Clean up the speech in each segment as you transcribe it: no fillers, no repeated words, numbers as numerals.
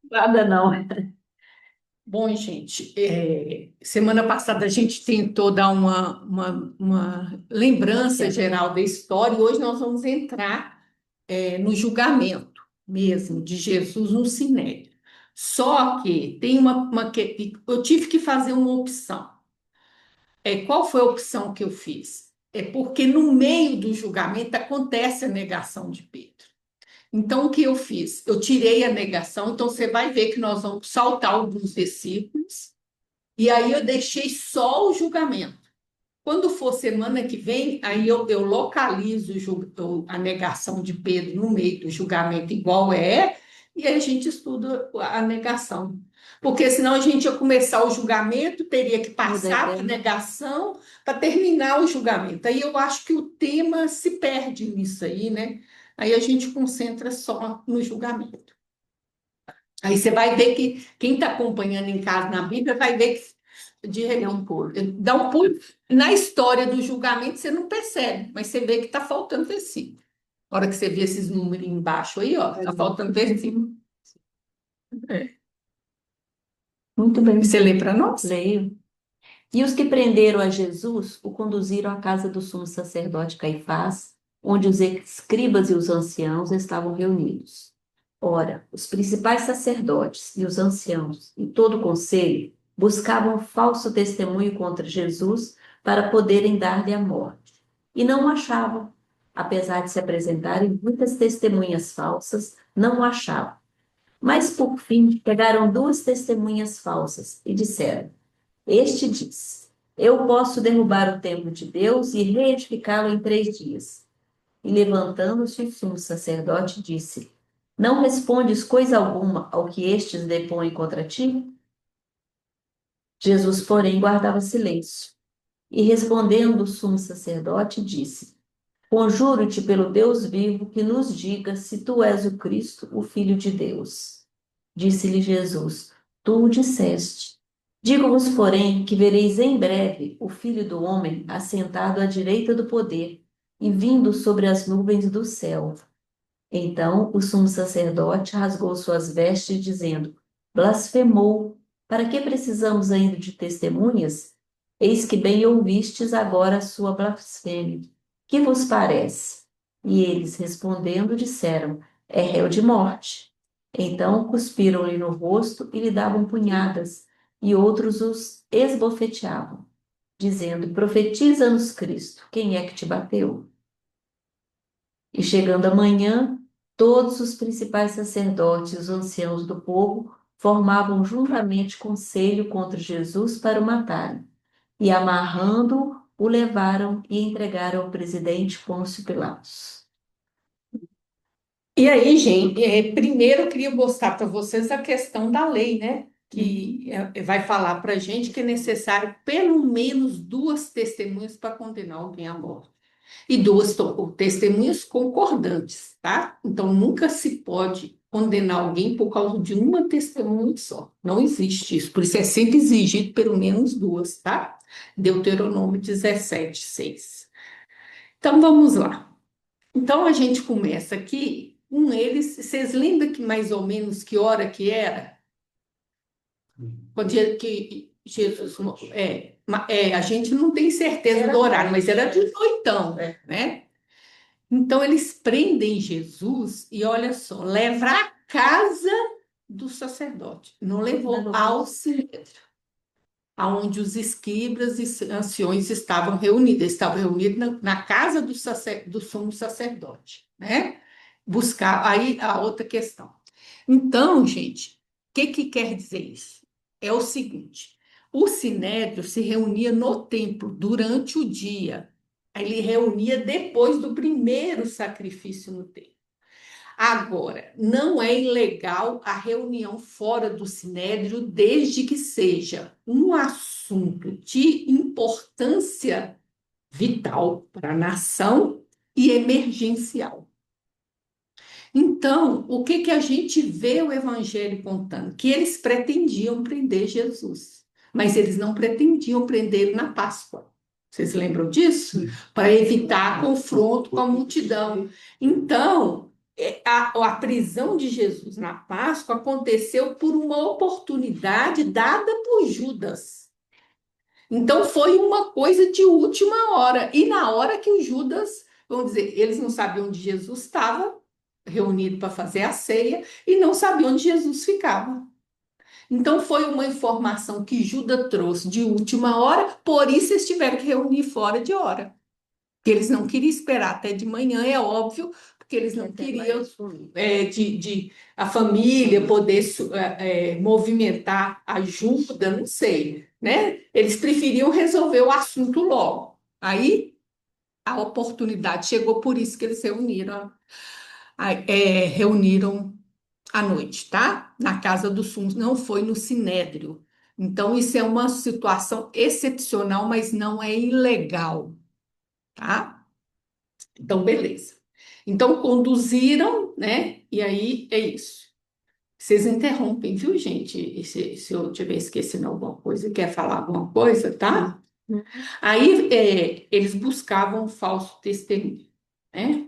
Nada não. Bom, gente, semana passada a gente tentou dar uma lembrança geral da história e hoje nós vamos entrar no julgamento mesmo de Jesus no Sinédrio. Só que tem eu tive que fazer uma opção. Qual foi a opção que eu fiz? É porque no meio do julgamento acontece a negação de Pedro. Então, o que eu fiz? Eu tirei a negação, então você vai ver que nós vamos saltar alguns versículos, e aí eu deixei só o julgamento. Quando for semana que vem, aí eu localizo a negação de Pedro no meio do julgamento, igual e aí a gente estuda a negação. Porque senão a gente ia começar o julgamento, teria que Muda passar para a negação para terminar o julgamento. Aí eu acho que o tema se perde nisso aí, né? Aí a gente concentra só no julgamento. Aí você vai ver que quem está acompanhando em casa na Bíblia vai ver que é um pulo. dá um pulo. Na história do julgamento você não percebe, mas você vê que está faltando versículo. A hora que você vê esses números embaixo aí, ó, está faltando versículo. É. Muito bem. Você lê para nós? Leio. E os que prenderam a Jesus o conduziram à casa do sumo sacerdote Caifás, onde os escribas e os anciãos estavam reunidos. Ora, os principais sacerdotes e os anciãos e todo o conselho buscavam falso testemunho contra Jesus para poderem dar-lhe a morte. E não o achavam. Apesar de se apresentarem muitas testemunhas falsas, não o achavam. Mas, por fim, pegaram duas testemunhas falsas e disseram: Este diz: Eu posso derrubar o templo de Deus e reedificá-lo em 3 dias. E levantando-se o sumo sacerdote, disse: Não respondes coisa alguma ao que estes depõem contra ti? Jesus, porém, guardava silêncio. E respondendo o sumo sacerdote, disse: Conjuro-te pelo Deus vivo que nos diga se tu és o Cristo, o Filho de Deus. Disse-lhe Jesus: Tu o disseste. Digo-vos, porém, que vereis em breve o Filho do Homem assentado à direita do poder e vindo sobre as nuvens do céu. Então o sumo sacerdote rasgou suas vestes, dizendo: Blasfemou. Para que precisamos ainda de testemunhas? Eis que bem ouvistes agora a sua blasfêmia. Que vos parece? E eles, respondendo, disseram: É réu de morte. Então cuspiram-lhe no rosto e lhe davam punhadas, e outros os esbofeteavam, dizendo: Profetiza-nos, Cristo, quem é que te bateu? E chegando a manhã, todos os principais sacerdotes e os anciãos do povo formavam juntamente conselho contra Jesus para o matarem. E amarrando-o, o levaram e entregaram ao presidente Pôncio Pilatos. E aí, gente, primeiro eu queria mostrar para vocês a questão da lei, né? Que vai falar para a gente que é necessário pelo menos duas testemunhas para condenar alguém à morte. E duas testemunhas concordantes, tá? Então nunca se pode condenar alguém por causa de uma testemunha só. Não existe isso. Por isso é sempre exigido pelo menos duas, tá? Deuteronômio 17:6. Então vamos lá. Então a gente começa aqui com eles. Vocês lembram que mais ou menos que hora que era? Quando que Jesus a gente não tem certeza do horário, mas era de noitão, né? Então eles prendem Jesus e olha só, leva à casa do sacerdote. Não levou ao sinédrio, aonde os escribas e anciões estavam reunidos. Eles estavam reunidos na casa do sumo sacerdote, né? Buscar aí a outra questão. Então, gente, o que que quer dizer isso? É o seguinte: o sinédrio se reunia no templo durante o dia. Ele reunia depois do primeiro sacrifício no templo. Agora, não é ilegal a reunião fora do sinédrio, desde que seja um assunto de importância vital para a nação e emergencial. Então, o que que a gente vê o evangelho contando? Que eles pretendiam prender Jesus, mas eles não pretendiam prendê-lo na Páscoa. Vocês lembram disso? Para evitar confronto com a multidão. Então, a prisão de Jesus na Páscoa aconteceu por uma oportunidade dada por Judas. Então foi uma coisa de última hora. E na hora que o Judas, vamos dizer, eles não sabiam onde Jesus estava, reunido para fazer a ceia, e não sabiam onde Jesus ficava. Então foi uma informação que Judas trouxe de última hora, por isso eles tiveram que reunir fora de hora. Porque eles não queriam esperar até de manhã, é óbvio, porque eles não queriam a família poder movimentar ajuda, não sei, né? Eles preferiam resolver o assunto logo. Aí a oportunidade chegou, por isso que eles reuniram à noite, tá? Na casa do Sumos, não foi no Sinédrio. Então, isso é uma situação excepcional, mas não é ilegal, tá? Então, beleza. Então, conduziram, né? E aí é isso. Vocês interrompem, viu, gente? E se eu tiver esquecendo alguma coisa, quer falar alguma coisa, tá? Uhum. Aí eles buscavam um falso testemunho, né?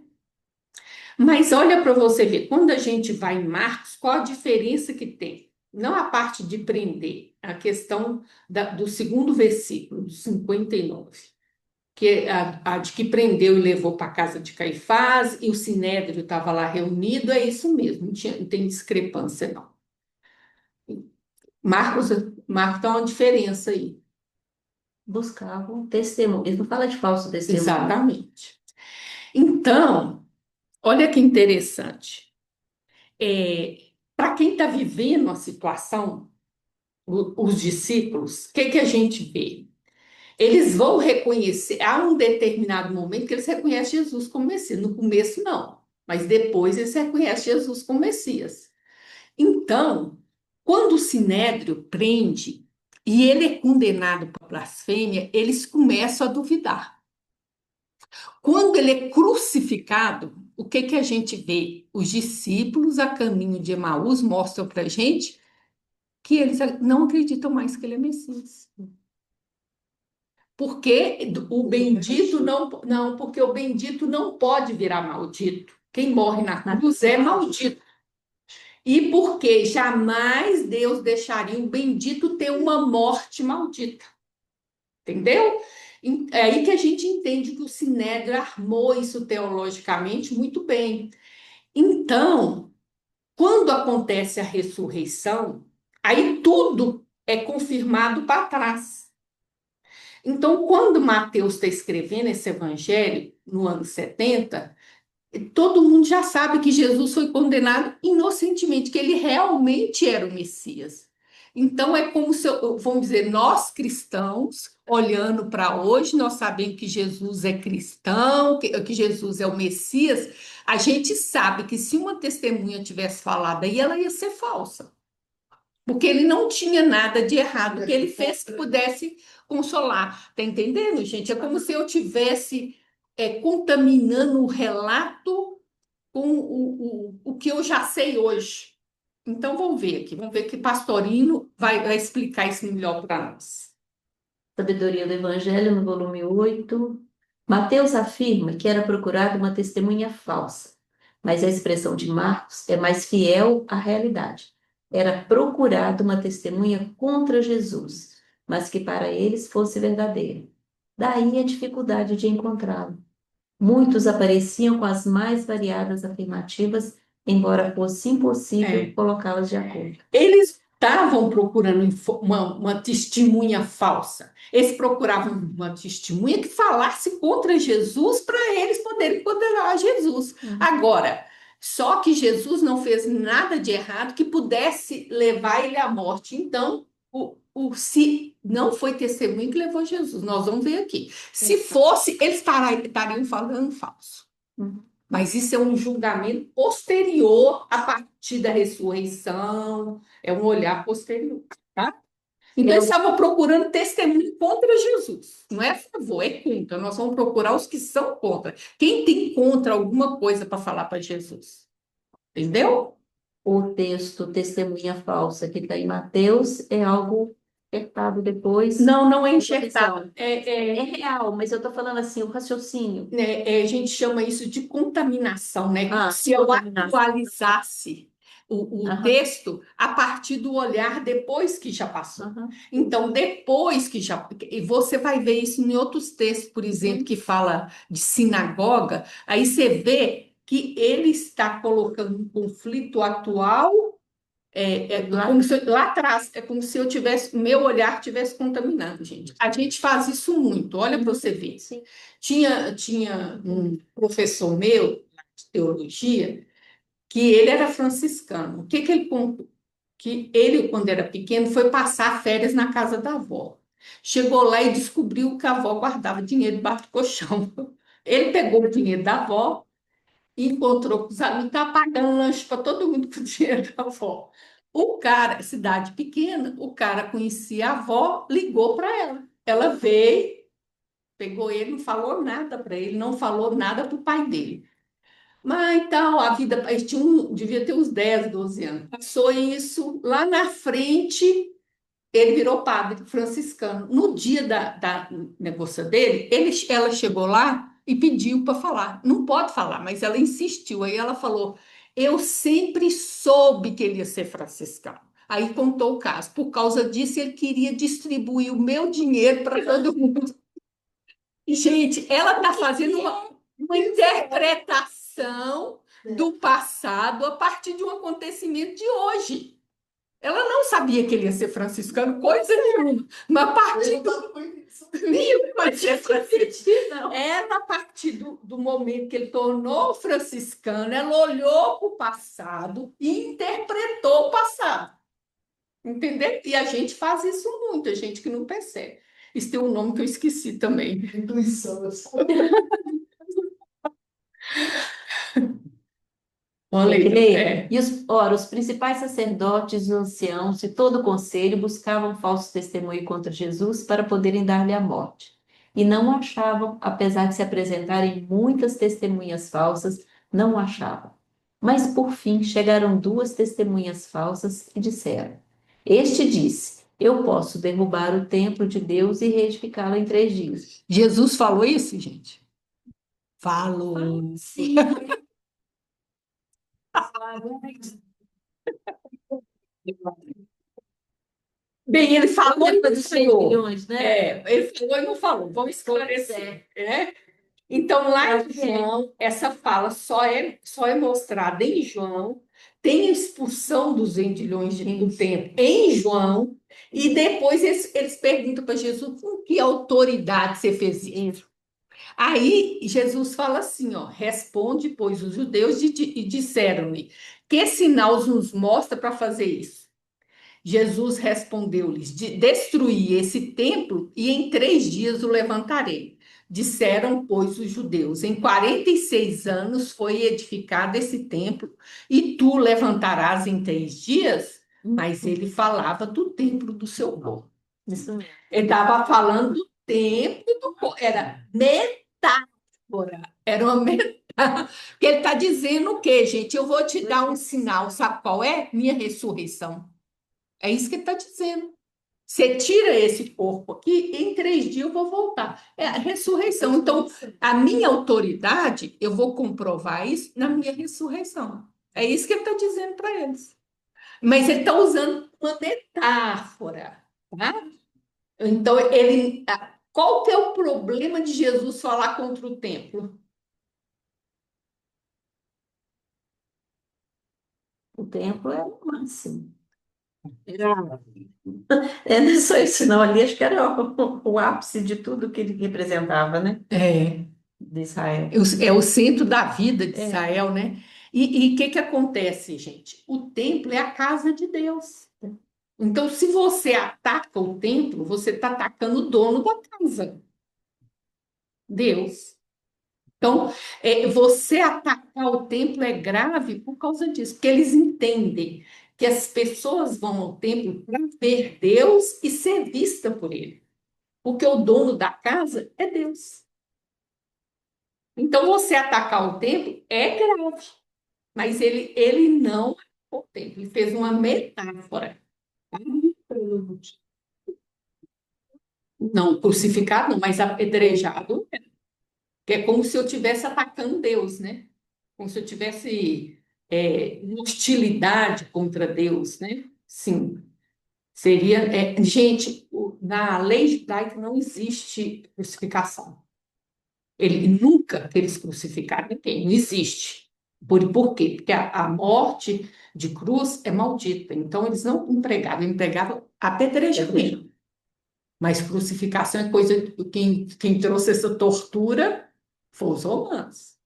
Mas olha para você ver, quando a gente vai em Marcos, qual a diferença que tem? Não a parte de prender, a questão do segundo versículo, do 59, que é a de que prendeu e levou para a casa de Caifás, e o sinédrio estava lá reunido, é isso mesmo, não tem discrepância, não. Marcos, Marcos dá uma diferença aí. Buscavam testemunho. Ele não fala de falso testemunho. Exatamente. Então, olha que interessante. Para quem está vivendo a situação, os discípulos, o que, que a gente vê? Eles vão reconhecer, há um determinado momento que eles reconhecem Jesus como Messias. No começo, não, mas depois eles reconhecem Jesus como Messias. Então, quando o sinédrio prende e ele é condenado por blasfêmia, eles começam a duvidar. Quando ele é crucificado, o que que a gente vê? Os discípulos a caminho de Emaús mostram para a gente que eles não acreditam mais que ele é Messias. Porque o bendito não, porque o bendito não pode virar maldito. Quem morre na cruz é maldito. E porque jamais Deus deixaria o bendito ter uma morte maldita. Entendeu? É aí que a gente entende que o Sinédrio armou isso teologicamente muito bem. Então, quando acontece a ressurreição, aí tudo é confirmado para trás. Então, quando Mateus está escrevendo esse evangelho, no ano 70, todo mundo já sabe que Jesus foi condenado inocentemente, que ele realmente era o Messias. Então, é como se, vamos dizer, nós cristãos, olhando para hoje, nós sabemos que Jesus é cristão, que Jesus é o Messias, a gente sabe que se uma testemunha tivesse falado aí, ela ia ser falsa. Porque ele não tinha nada de errado que ele fez que pudesse consolar. Tá entendendo, gente? É como se eu tivesse contaminando o relato com o que eu já sei hoje. Então, vamos ver que Pastorino vai explicar isso melhor para nós. Sabedoria do Evangelho, no volume 8. Mateus afirma que era procurada uma testemunha falsa, mas a expressão de Marcos é mais fiel à realidade. Era procurada uma testemunha contra Jesus, mas que para eles fosse verdadeira. Daí a dificuldade de encontrá-lo. Muitos apareciam com as mais variadas afirmativas, embora fosse impossível colocá-las de acordo. Eles estavam procurando uma testemunha falsa. Eles procuravam uma testemunha que falasse contra Jesus para eles poderem condenar Jesus. Agora, só que Jesus não fez nada de errado que pudesse levar ele à morte. Então, se não foi testemunho que levou Jesus, nós vamos ver aqui. Se fosse, eles estariam falando falso. Mas isso é um julgamento posterior à partir da ressurreição, é um olhar posterior, tá? Então, eles estavam procurando testemunho contra Jesus. Não é a favor, é contra. Nós vamos procurar os que são contra. Quem tem contra alguma coisa para falar para Jesus? Entendeu? O texto testemunha falsa que está em Mateus é algo enxertado depois Não, não é da provisão. enxertado. É real, mas eu estou falando assim, o raciocínio. A gente chama isso de contaminação, né? Como Ah, se eu contaminação. atualizasse o Aham, texto a partir do olhar depois que já passou. aham. Então, depois que já. E você vai ver isso em outros textos, por exemplo, Uhum. que fala de sinagoga, aí você vê que ele está colocando um conflito atual. Lá Como se atrás. lá atrás, é como se eu tivesse, meu olhar tivesse contaminado, gente. A gente faz isso muito, olha para Uhum. você ver. Sim. Tinha um professor meu de teologia que ele era franciscano. O que que ele contou? Que ele, quando era pequeno, foi passar férias na casa da avó. Chegou lá e descobriu que a avó guardava dinheiro debaixo do colchão. Ele pegou o dinheiro da avó, encontrou com os amigos, estava pagando lanche para todo mundo com o dinheiro da avó. O cara, cidade pequena, o cara conhecia a avó, ligou para ela. Ela veio, pegou ele, não falou nada para ele, não falou nada para o pai dele. Mas então, a vida, ele tinha devia ter uns 10, 12 anos. Passou isso, lá na frente, ele virou padre franciscano. No dia da negócio dele, ela chegou lá e pediu para falar. Não pode falar, mas ela insistiu. Aí ela falou: Eu sempre soube que ele ia ser franciscano. Aí contou o caso. Por causa disso, ele queria distribuir o meu dinheiro para todo mundo. Gente, ela está fazendo uma interpretação do passado a partir de um acontecimento de hoje. Ela não sabia que ele ia ser franciscano, coisa nenhuma. Mas a partir do. Nenhum vai ser franciscano. Ela, a partir do momento que ele tornou franciscano, ela olhou para o passado e interpretou o passado. Entendeu? E a gente faz isso muito, a gente que não percebe. Isso tem um nome que eu esqueci também. Intuição. Uma Tem que letra. ler. É. E ora, os principais sacerdotes, os anciãos e todo o conselho buscavam falso testemunho contra Jesus para poderem dar-lhe a morte. E não o achavam, apesar de se apresentarem muitas testemunhas falsas, não o achavam. Mas por fim chegaram duas testemunhas falsas e disseram: Este disse: Eu posso derrubar o templo de Deus e reedificá-lo em 3 dias. Jesus falou isso, gente? Falou. Sim. Bem, ele Quando falou e depois não dos 6 falou. milhões, né? Ele falou e não falou. Vamos Pois esclarecer. é. Então, Eu lá acho em que é. João, essa fala só é mostrada em João. Tem a expulsão dos vendilhões do Isso. templo em João. E depois eles perguntam para Jesus com que autoridade você fez isso. Isso. Aí Jesus fala assim, ó, responde, pois, os judeus e disseram-lhe, que sinal nos mostra para fazer isso? Jesus respondeu-lhes, destruí esse templo e em 3 dias o levantarei. Disseram, pois, os judeus, em 46 anos foi edificado esse templo e tu levantarás em 3 dias? Mas ele falava do templo do seu corpo. Isso mesmo. Ele estava falando do templo do corpo, era metáfora, era uma metáfora. Porque ele está dizendo o quê, gente? Eu vou te dar um sinal, sabe qual é? Minha ressurreição. É isso que ele está dizendo. Você tira esse corpo aqui, em 3 dias eu vou voltar. É a ressurreição. Então, a minha autoridade, eu vou comprovar isso na minha ressurreição. É isso que ele está dizendo para eles. Mas ele está usando uma metáfora, tá? Então, qual que é o problema de Jesus falar contra o templo? O templo é o máximo. Não é só isso, não. Ali acho que era o ápice de tudo que ele representava, né? É, De Israel. é o centro da vida de É. Israel, né? E o que que acontece, gente? O templo é a casa de Deus. Então, se você ataca o templo, você está atacando o dono da casa, Deus. Então, você atacar o templo é grave por causa disso, porque eles entendem que as pessoas vão ao templo para ver Deus e ser vista por ele, porque o dono da casa é Deus. Então, você atacar o templo é grave, mas ele não atacou o templo, ele fez uma metáfora. Não, crucificado não, mas apedrejado, que é como se eu estivesse atacando Deus, né? Como se eu tivesse uma hostilidade contra Deus, né? Sim, seria. Gente, na lei judaica não existe crucificação. Ele nunca eles crucificaram ninguém, não existe. Por quê? Porque a morte de cruz é maldita. Então, eles não empregavam apedrejamento. Mas crucificação é coisa. Quem trouxe essa tortura foi os romanos.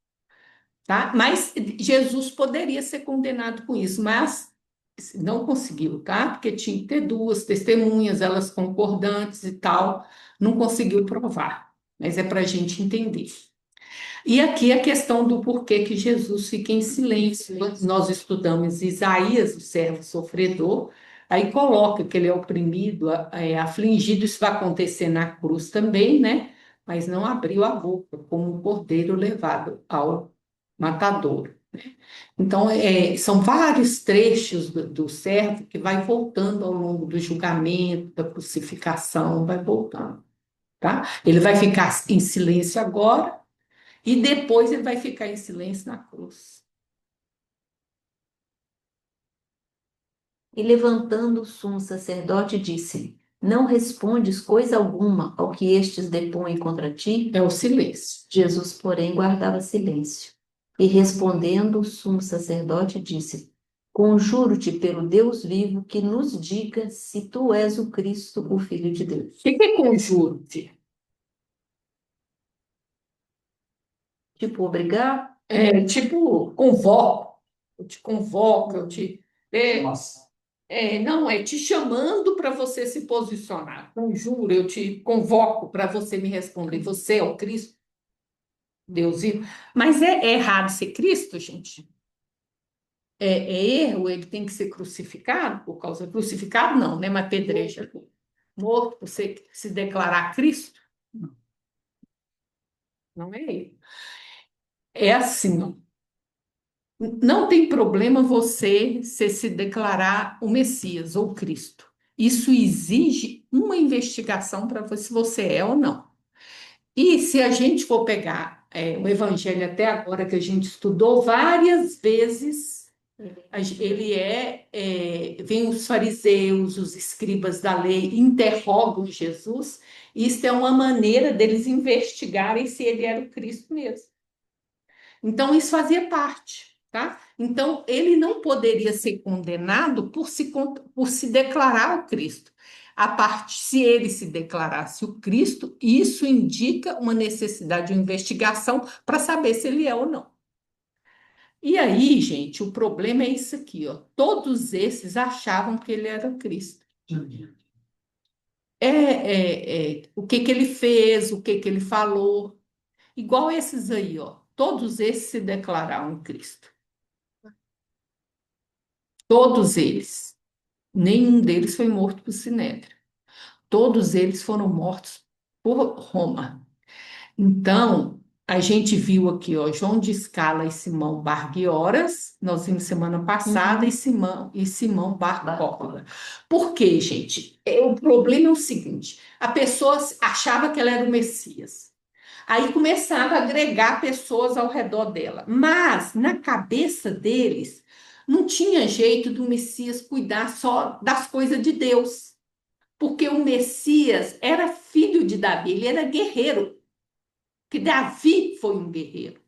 Tá? Mas Jesus poderia ser condenado com isso, mas não conseguiu, tá? Porque tinha que ter duas testemunhas, elas concordantes e tal, não conseguiu provar. Mas é para a gente entender. E aqui a questão do porquê que Jesus fica em silêncio. Nós estudamos Isaías, o servo sofredor, aí coloca que ele é oprimido, afligido, isso vai acontecer na cruz também, né? Mas não abriu a boca, como um cordeiro levado ao matadouro. Então, são vários trechos do servo que vai voltando ao longo do julgamento, da crucificação, vai voltando, tá? Ele vai ficar em silêncio agora, e depois ele vai ficar em silêncio na cruz. E levantando o sumo sacerdote, disse-lhe: Não respondes coisa alguma ao que estes depõem contra ti? É o silêncio. Jesus, porém, guardava silêncio. E respondendo o sumo sacerdote, disse: Conjuro-te pelo Deus vivo que nos diga se tu és o Cristo, o Filho de O Deus. que é conjuro? Tipo, obrigar? Tipo, convoco. Eu te convoco, eu te. Nossa. Não, é te chamando para você se posicionar. Conjuro, eu te convoco para você me responder. Você é o Cristo, Deus vivo. Mas é errado ser Cristo, gente? É erro, ele tem que ser crucificado por causa. Crucificado, não, né? Mas pedreja. Morto, você se declarar Cristo? Não, não é ele. É assim, ó. Não tem problema você se declarar o Messias ou Cristo. Isso exige uma investigação para ver se você é ou não. E se a gente for pegar o Evangelho até agora, que a gente estudou várias vezes, vem os fariseus, os escribas da lei, interrogam Jesus. Isso é uma maneira deles investigarem se ele era o Cristo mesmo. Então, isso fazia parte, tá? Então, ele não poderia ser condenado por se declarar o Cristo. Se ele se declarasse o Cristo, isso indica uma necessidade de investigação para saber se ele é ou não. E aí, gente, o problema é isso aqui, ó. Todos esses achavam que ele era o Cristo. O que que ele fez, o que que ele falou, igual esses aí, ó. Todos esses se declararam Cristo. Todos eles. Nenhum deles foi morto por Sinédrio. Todos eles foram mortos por Roma. Então, a gente viu aqui, ó, João de Scala e Simão Bargioras, nós vimos semana passada, e Simão Bar Cópula. Por quê, gente? O problema é o seguinte: a pessoa achava que ela era o Messias. Aí começava a agregar pessoas ao redor dela. Mas, na cabeça deles, não tinha jeito do Messias cuidar só das coisas de Deus. Porque o Messias era filho de Davi, ele era guerreiro. Que Davi foi um guerreiro.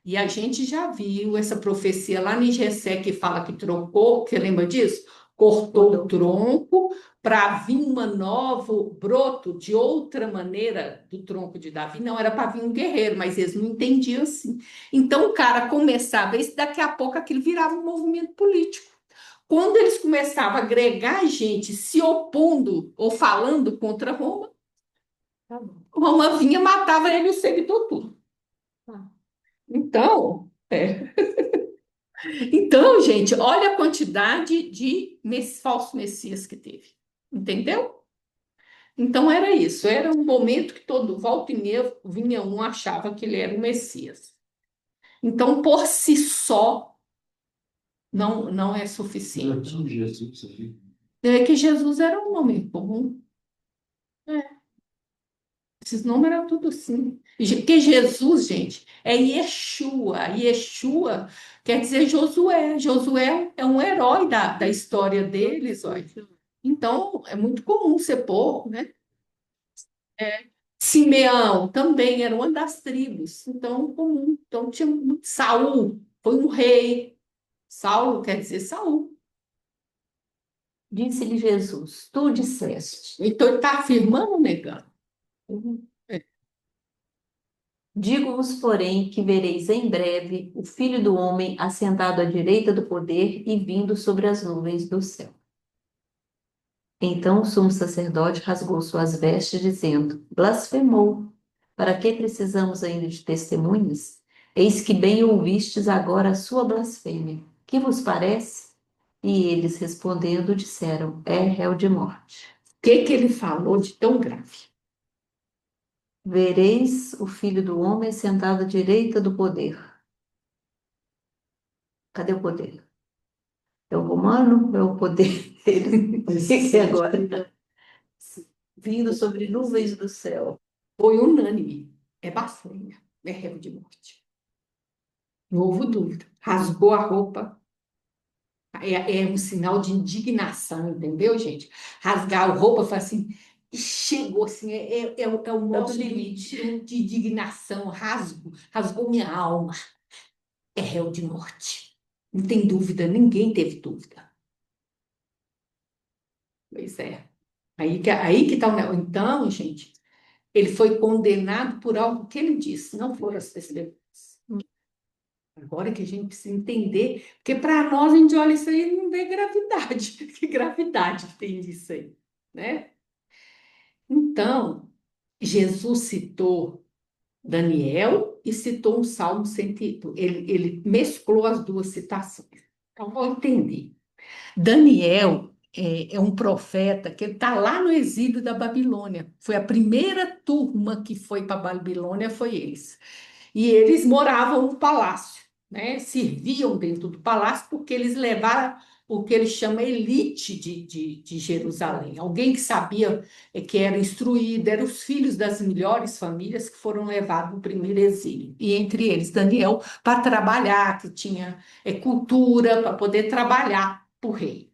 E a gente já viu essa profecia lá em Jessé que fala que trocou, você lembra disso? Cortou o tronco para vir uma novo broto de outra maneira do tronco de Davi. Não era para vir um guerreiro, mas eles não entendiam assim. Então o cara começava isso, daqui a pouco aquilo virava um movimento político. Quando eles começavam a agregar gente se opondo ou falando contra Roma, Roma vinha, matava ele e o seguidor tudo. Então, então, gente, olha a quantidade de falsos messias que teve. Entendeu? Então era isso, era um momento que todo volta e meia vinha um achava que ele era o Messias. Então, por si só, não é suficiente. É que Jesus era um homem comum. Esses nomes eram tudo assim. Porque Jesus, gente, é Yeshua. Yeshua quer dizer Josué. Josué é um herói da história deles, olha. Então, é muito comum ser porco, né? Simeão também era uma das tribos. Então, comum. Então, tinha Saul, foi um rei. Saulo quer dizer Saul. Disse-lhe Jesus: Tu disseste. Então, ele está afirmando ou negando? É. Digo-vos, porém, que vereis em breve o Filho do Homem assentado à direita do poder e vindo sobre as nuvens do céu. Então o sumo sacerdote rasgou suas vestes, dizendo: Blasfemou. Para que precisamos ainda de testemunhas? Eis que bem ouvistes agora a sua blasfêmia. Que vos parece? E eles respondendo disseram: É réu de morte. O que que ele falou de tão grave? Vereis o Filho do Homem sentado à direita do poder. Cadê o poder? É o romano? É o poder dele? O que é agora? Vindo sobre nuvens do céu. Foi unânime. É blasfêmia. É réu de morte. Não houve dúvida. Rasgou a roupa. É um sinal de indignação, entendeu, gente? Rasgar a roupa, foi assim, e chegou assim, é o É do nosso limite. limite de indignação, rasgou minha alma. É réu de morte. Não tem dúvida, ninguém teve dúvida. Pois é. Aí que está o negócio. Então, gente, ele foi condenado por algo que ele disse, não foram as testemunhas. Agora que a gente precisa entender, porque para nós a gente olha isso aí e não vê gravidade. Que gravidade que tem disso aí, né? Então, Jesus citou Daniel e citou um Salmo 108. Ele mesclou as duas citações. Então, vamos entender. Daniel é um profeta que está lá no exílio da Babilônia. Foi a primeira turma que foi para a Babilônia, foi eles. E eles moravam no palácio, né? Serviam dentro do palácio porque eles levaram o que eles chamam elite de Jerusalém. Alguém que sabia, que era instruído, eram os filhos das melhores famílias que foram levados no primeiro exílio. E entre eles, Daniel, para trabalhar, que tinha cultura, para poder trabalhar para o rei.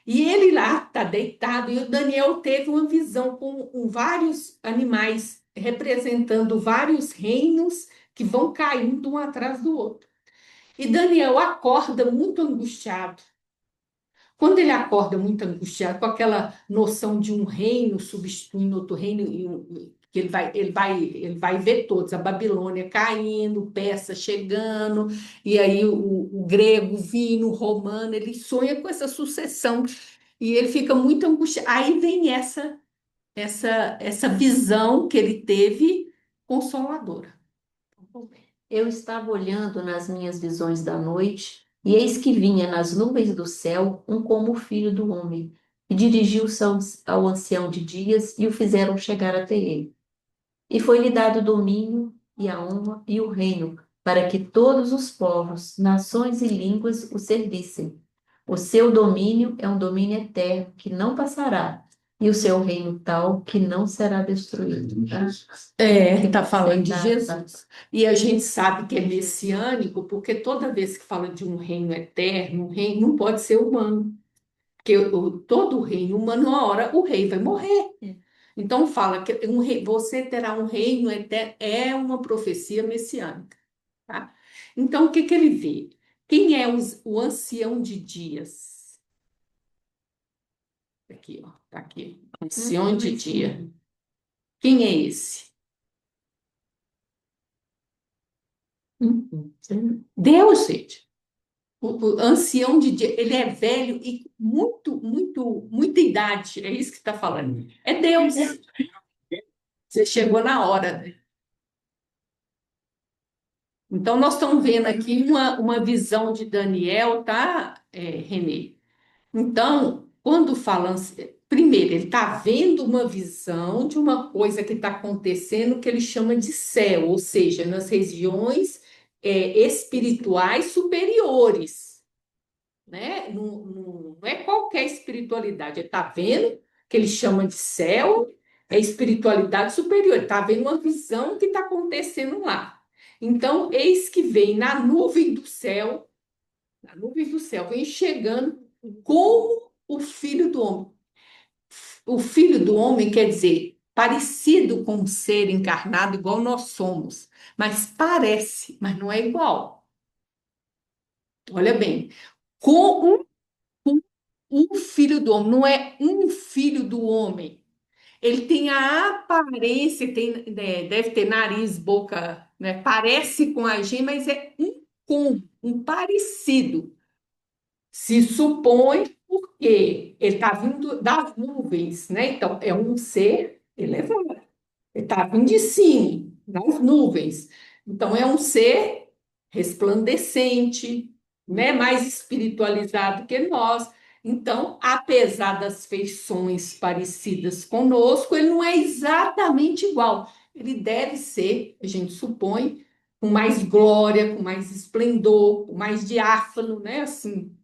E ele lá está deitado, e o Daniel teve uma visão com vários animais, representando vários reinos que vão caindo um atrás do outro. E Daniel acorda muito angustiado. Quando ele acorda muito angustiado, com aquela noção de um reino substituindo outro reino, que ele vai ver todos, a Babilônia caindo, Persa chegando, e aí o grego vindo, o romano, ele sonha com essa sucessão e ele fica muito angustiado. Aí vem essa visão que ele teve consoladora. Eu estava olhando nas minhas visões da noite, e eis que vinha nas nuvens do céu um como filho do homem, e dirigiu-se ao ancião de dias, e o fizeram chegar até ele. E foi-lhe dado o domínio, e a honra, e o reino, para que todos os povos, nações e línguas o servissem. O seu domínio é um domínio eterno, que não passará, e o seu reino tal, que não será destruído. Está falando de Jesus. E a gente sabe que é messiânico, porque toda vez que fala de um reino eterno, um reino não pode ser humano. Porque todo reino humano, uma hora o rei vai morrer. Então fala que você terá um reino eterno, é uma profecia messiânica. Tá? Então o que que ele vê? Quem é o ancião de dias? Aqui, ó, tá aqui. Ancião de dia. Quem é esse? Deus, gente. O ancião de dia, ele é velho e muita idade, é isso que está falando. É Deus. Você chegou na hora, né? Então, nós estamos vendo aqui uma visão de Daniel, tá, Renê? Então, quando falam, primeiro, ele está vendo uma visão de uma coisa que está acontecendo que ele chama de céu, ou seja, nas regiões espirituais superiores, né? Não é qualquer espiritualidade, ele está vendo que ele chama de céu, É espiritualidade superior, está vendo uma visão que está acontecendo lá. Então, eis que vem na nuvem do céu, vem chegando como o Filho do Homem. O Filho do Homem quer dizer parecido com um ser encarnado, igual nós somos, mas parece, mas não é igual. Olha bem, com o Filho do Homem, não é um filho do homem. Ele tem a aparência, deve ter nariz, boca, né? Parece com a gente, mas é um parecido. Se supõe porque ele está vindo das nuvens, né? Então, é um ser elevado. Ele está vindo de cima, das nuvens. Então, é um ser resplandecente, né? Mais espiritualizado que nós. Então, apesar das feições parecidas conosco, ele não é exatamente igual. Ele deve ser, a gente supõe, com mais glória, com mais esplendor, com mais diáfano, né? Assim,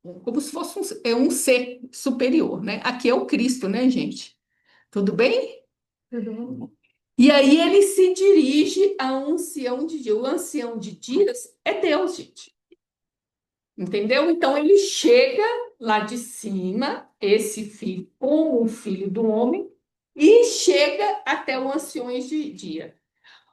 como se fosse um ser superior, né? Aqui é o Cristo, né, gente? Tudo bem? Tudo bem? E aí ele se dirige ao ancião de dias. O ancião de dias é Deus, gente. Entendeu? Então ele chega lá de cima, esse filho, como o filho do homem, e chega até o ancião de dia.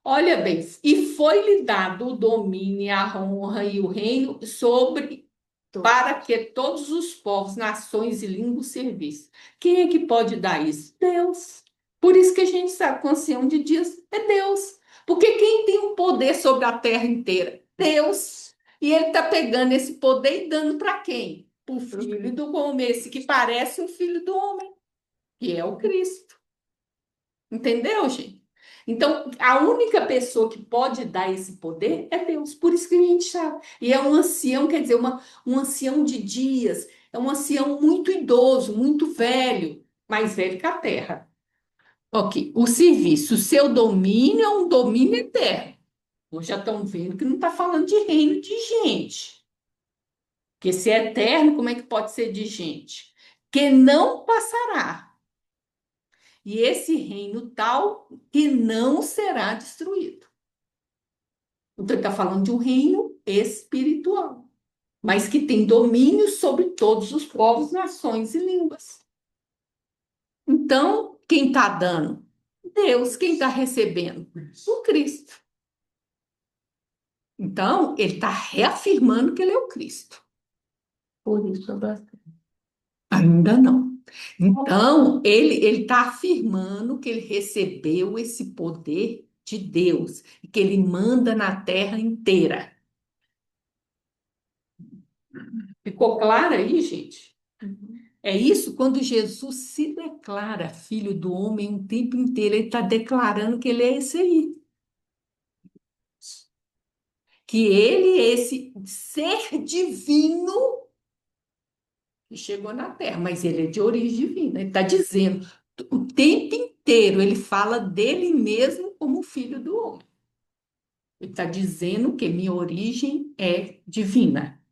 Olha bem, e foi-lhe dado o domínio, a honra e o reino sobre para que todos os povos, nações e línguas servissem. Quem é que pode dar isso? Deus. Por isso que a gente sabe que o ancião de dias é Deus. Porque quem tem o poder sobre a terra inteira? Deus. E ele está pegando esse poder e dando para quem? Para o filho do homem, esse que parece um filho do homem, que é o Cristo. Entendeu, gente? Então, a única pessoa que pode dar esse poder é Deus. Por isso que a gente sabe. E é um ancião, quer dizer, um ancião de dias. É um ancião muito idoso, muito velho, mais velho que a terra. Ok. O serviço, o seu domínio é um domínio eterno. Nós já estamos vendo que não está falando de reino de gente. Porque se é eterno, como é que pode ser de gente? Que não passará. E esse reino tal que não será destruído. Então, ele está falando de um reino espiritual, mas que tem domínio sobre todos os povos, nações e línguas. Então, quem está dando? Deus. Quem está recebendo? O Cristo. Então, ele está reafirmando que ele é o Cristo. Por isso, bastante. Ainda não. Então, ele está afirmando que ele recebeu esse poder de Deus e que ele manda na terra inteira. Ficou claro aí, gente? É isso quando Jesus se declara filho do homem o tempo inteiro, ele está declarando que ele é esse aí. Que ele é esse ser divino que chegou na Terra, mas ele é de origem divina. Ele está dizendo, o tempo inteiro, ele fala dele mesmo como filho do homem. Ele está dizendo que minha origem é divina.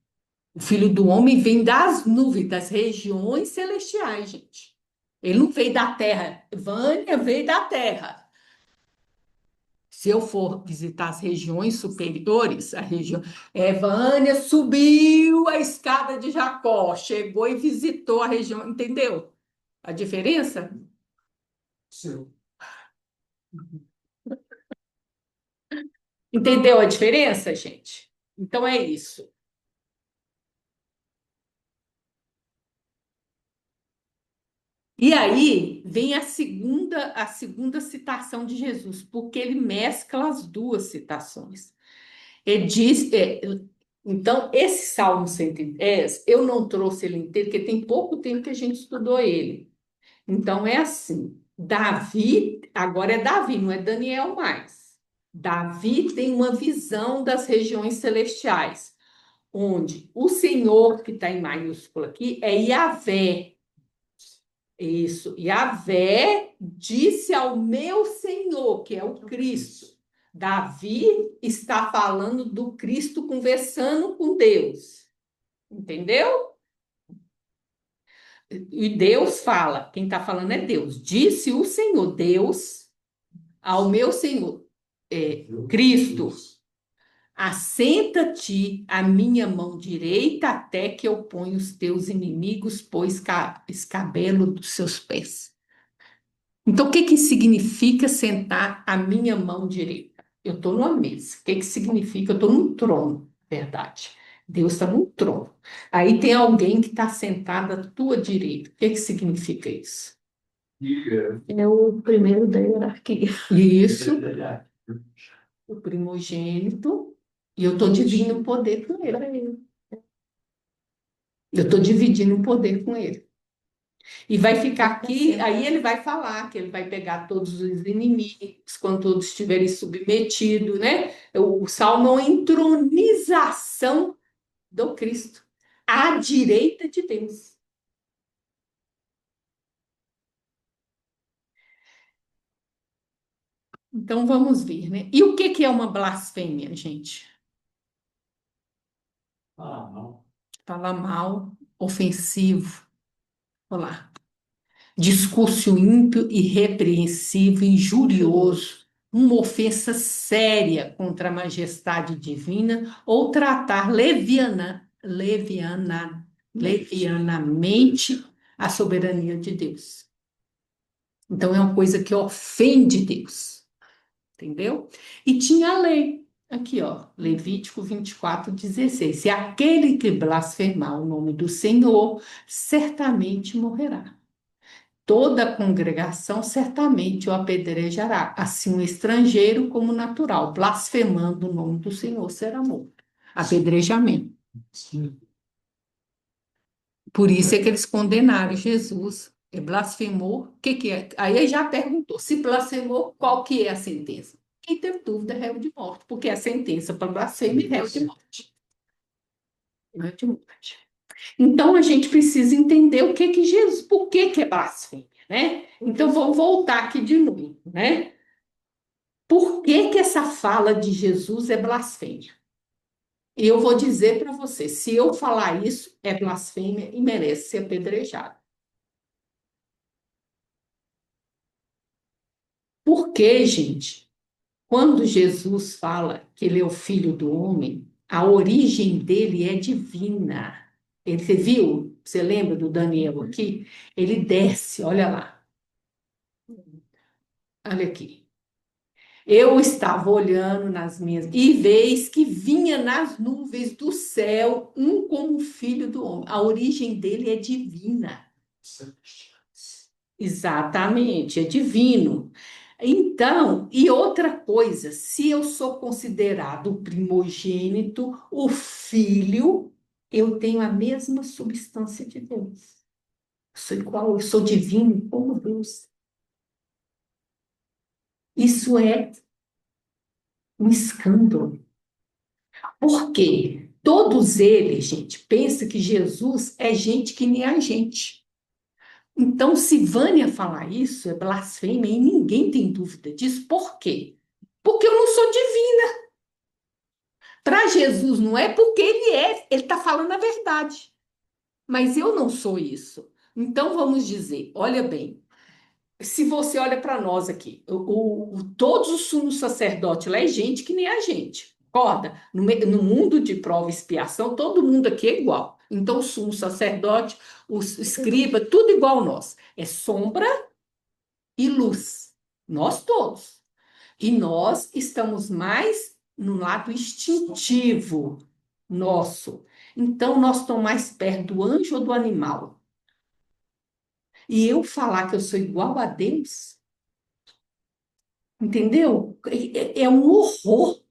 O filho do homem vem das nuvens, das regiões celestiais, gente. Ele não veio da terra. Vânia veio da terra. Se eu for visitar as regiões superiores, a região. Vânia subiu a escada de Jacó, chegou e visitou a região, entendeu? A diferença? Sim. Entendeu a diferença, gente? Então é isso. E aí vem a segunda citação de Jesus, porque ele mescla as duas citações. Ele diz, então, esse Salmo 110, eu não trouxe ele inteiro, porque tem pouco tempo que a gente estudou ele. Então, é assim, Davi, agora é Davi, não é Daniel mais. Davi tem uma visão das regiões celestiais, onde o Senhor, que está em maiúsculo aqui, é Yahvé. Isso, Yahvé disse ao meu Senhor, que é o Cristo. Davi está falando do Cristo conversando com Deus. Entendeu? E Deus fala, quem está falando é Deus. Disse o Senhor, Deus, ao meu Senhor, Cristo, assenta-te à minha mão direita até que eu ponha os teus inimigos, pois escabelo dos seus pés. Então, o que que significa sentar à minha mão direita? Eu estou numa mesa. O que que significa? Eu estou num trono, verdade. Deus está num trono. Aí tem alguém que está sentado à tua direita. O que que significa isso? É o primeiro da hierarquia. Isso, o primogênito, e eu estou dividindo o poder com ele. Eu estou dividindo o poder com ele. E vai ficar aqui, aí ele vai falar que ele vai pegar todos os inimigos, quando todos estiverem submetidos, né? O salmo é uma entronização do Cristo, à direita de Deus. Então vamos ver, né? E o que que é uma blasfêmia, gente? Falar mal, ofensivo. Olá. Discurso ímpio, irrepreensível, injurioso, uma ofensa séria contra a majestade divina ou tratar levianamente a soberania de Deus. Então é uma coisa que ofende Deus, entendeu? E tinha a lei, aqui ó, Levítico 24:16. Se aquele que blasfemar o nome do Senhor, certamente morrerá. Toda a congregação certamente o apedrejará, assim o estrangeiro como o natural, blasfemando o nome do Senhor será morto. Apedrejamento. Por isso é que eles condenaram Jesus. Blasfemou, o que que é? Aí ele já perguntou, se blasfemou, qual que é a sentença? Quem teve dúvida é réu de morte, porque a sentença para blasfêmia é réu de morte. Réu de morte. Então a gente precisa entender o que que Jesus, por que que é blasfêmia, né? Então vou voltar aqui de novo, né? Por que que essa fala de Jesus é blasfêmia? E eu vou dizer para você, se eu falar isso, é blasfêmia e merece ser apedrejado. Por que, gente? Quando Jesus fala que ele é o filho do homem, a origem dele é divina. Você viu? Você lembra do Daniel aqui? Ele desce, olha lá. Olha aqui. Eu estava olhando nas minhas, e veis que vinha nas nuvens do céu um como filho do homem. A origem dele é divina. Exatamente, é divino. Então, e outra coisa, se eu sou considerado o primogênito, o filho, eu tenho a mesma substância de Deus. Sou igual, eu sou divino como Deus. Isso é um escândalo. Por quê? Todos eles, gente, pensam que Jesus é gente que nem a gente. Então, se Vânia falar isso, é blasfêmia e ninguém tem dúvida disso. Por quê? Porque eu não sou divina. Para Jesus não é porque ele está falando a verdade. Mas eu não sou isso. Então, vamos dizer, olha bem, se você olha para nós aqui, todos os sumos sacerdotes lá é gente que nem a gente. Concorda? No mundo de prova e expiação, todo mundo aqui é igual. Então, o sumo sacerdote, o escriba, tudo igual a nós. É sombra e luz. Nós todos. E nós estamos mais no lado instintivo nosso. Então, nós estamos mais perto do anjo ou do animal. E eu falar que eu sou igual a Deus, entendeu? É um horror.